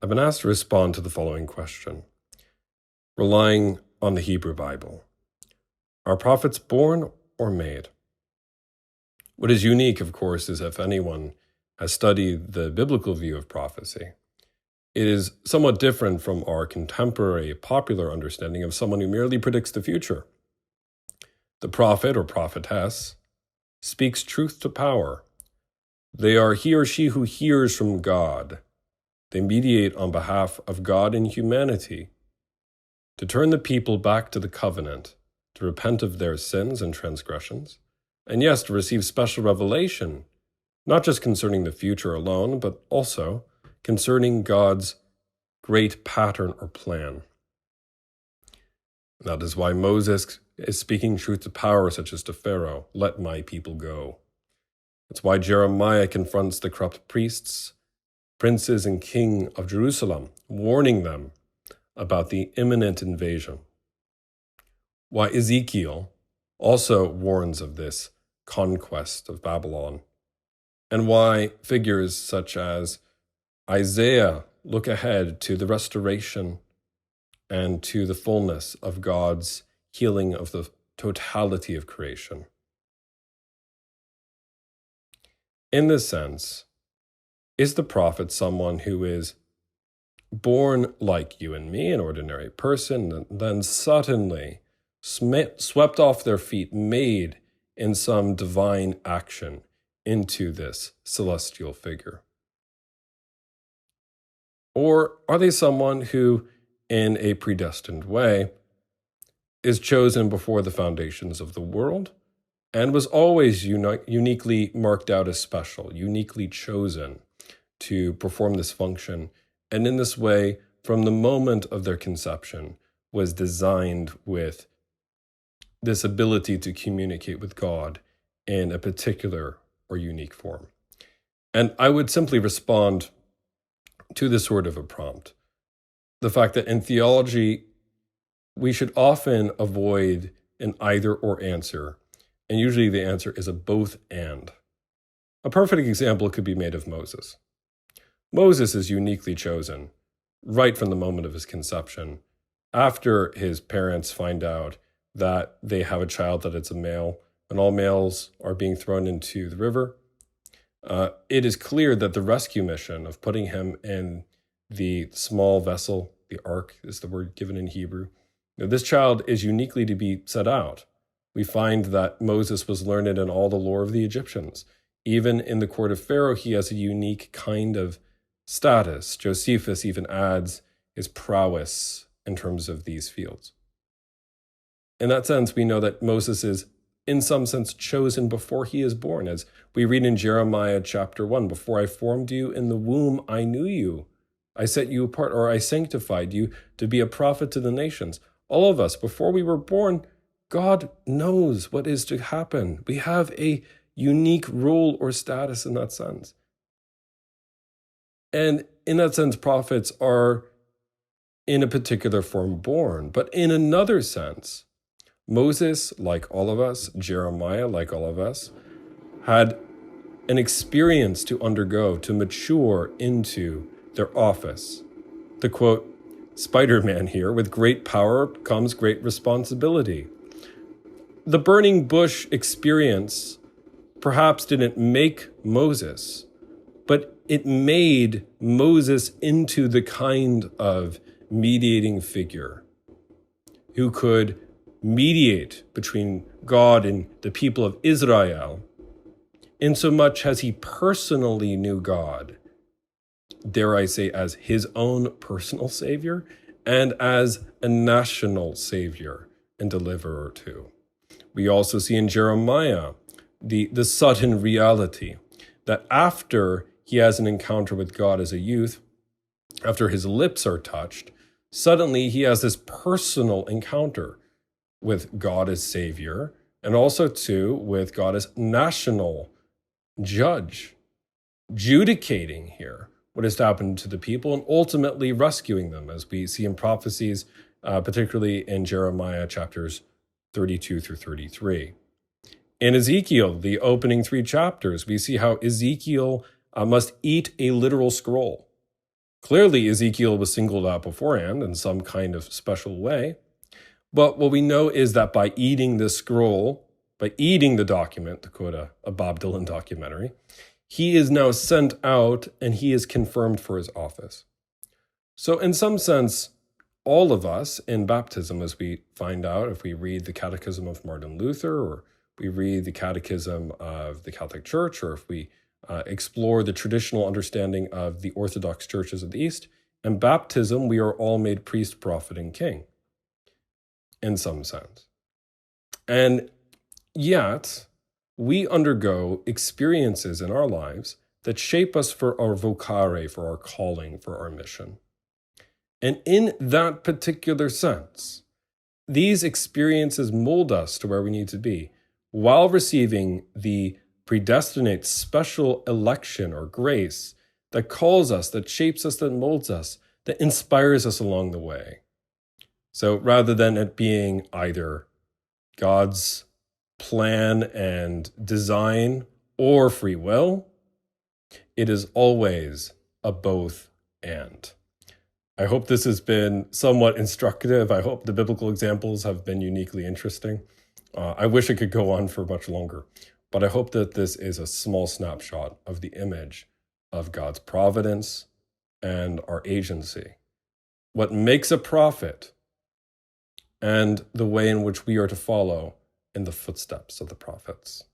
I've been asked to respond to the following question. Relying on the Hebrew Bible, are prophets born or made? What is unique, of course, is if anyone has studied the biblical view of prophecy, it is somewhat different from our contemporary popular understanding of someone who merely predicts the future. The prophet or prophetess speaks truth to power. They are he or she who hears from God. They mediate on behalf of God and humanity to turn the people back to the covenant, to repent of their sins and transgressions, and yes, to receive special revelation, not just concerning the future alone, but also concerning God's great pattern or plan. That is why Moses is speaking truth to power, such as to Pharaoh, "Let my people go." That's why Jeremiah confronts the corrupt priests, princes, and king of Jerusalem, warning them about the imminent invasion. Why Ezekiel also warns of this conquest of Babylon, and why figures such as Isaiah look ahead to the restoration and to the fullness of God's healing of the totality of creation. In this sense, is the prophet someone who is born like you and me, an ordinary person, and then suddenly swept off their feet, made in some divine action into this celestial figure? Or are they someone who, in a predestined way, is chosen before the foundations of the world and was always uniquely marked out as special, uniquely chosen to perform this function, and in this way, from the moment of their conception, was designed with this ability to communicate with God in a particular or unique form? And I would simply respond to this sort of a prompt. The fact that in theology, we should often avoid an either or answer, and usually the answer is a both and. A perfect example could be made of Moses. Moses is uniquely chosen right from the moment of his conception, after his parents find out that they have a child, that it's a male, and all males are being thrown into the river. It is clear that the rescue mission of putting him in the small vessel, the ark is the word given in Hebrew, this child is uniquely to be set out. We find that Moses was learned in all the lore of the Egyptians. Even in the court of Pharaoh, he has a unique kind of status. Josephus even adds his prowess in terms of these fields. In that sense, we know that Moses is, in some sense, chosen before he is born. As we read in Jeremiah chapter 1, "Before I formed you in the womb, I knew you. I set you apart, or I sanctified you to be a prophet to the nations." All of us, before we were born, God knows what is to happen. We have a unique role or status in that sense. And in that sense, prophets are in a particular form born. But in another sense, Moses, like all of us, Jeremiah, like all of us, had an experience to undergo, to mature into their office. The quote, Spider-Man here, "With great power comes great responsibility." The burning bush experience perhaps didn't make Moses, but it made Moses into the kind of mediating figure who could mediate between God and the people of Israel, insomuch as he personally knew God, dare I say, as his own personal savior and as a national savior and deliverer too. We also see in Jeremiah the sudden reality that after he has an encounter with God as a youth, after his lips are touched, suddenly he has this personal encounter with God as Savior, and also too with God as national judge, judicating here what has happened to the people and ultimately rescuing them, as we see in prophecies, particularly in Jeremiah chapters 32 through 33. In Ezekiel, the opening 3 chapters, we see how Ezekiel must eat a literal scroll. Clearly, Ezekiel was singled out beforehand in some kind of special way. But what we know is that by eating this scroll, by eating the document, to quote a Bob Dylan documentary, he is now sent out and he is confirmed for his office. So in some sense, all of us in baptism, as we find out if we read the Catechism of Martin Luther, or we read the Catechism of the Catholic Church, or if we explore the traditional understanding of the Orthodox churches of the East, in baptism, we are all made priest, prophet, and king, in some sense. And yet, we undergo experiences in our lives that shape us for our vocare, for our calling, for our mission. And in that particular sense, these experiences mold us to where we need to be while receiving the predestinate special election or grace that calls us, that shapes us, that molds us, that inspires us along the way. So rather than it being either God's plan and design or free will, it is always a both and. I hope this has been somewhat instructive. I hope the biblical examples have been uniquely interesting. I wish it could go on for much longer, but I hope that this is a small snapshot of the image of God's providence and our agency. What makes a prophet and the way in which we are to follow in the footsteps of the prophets.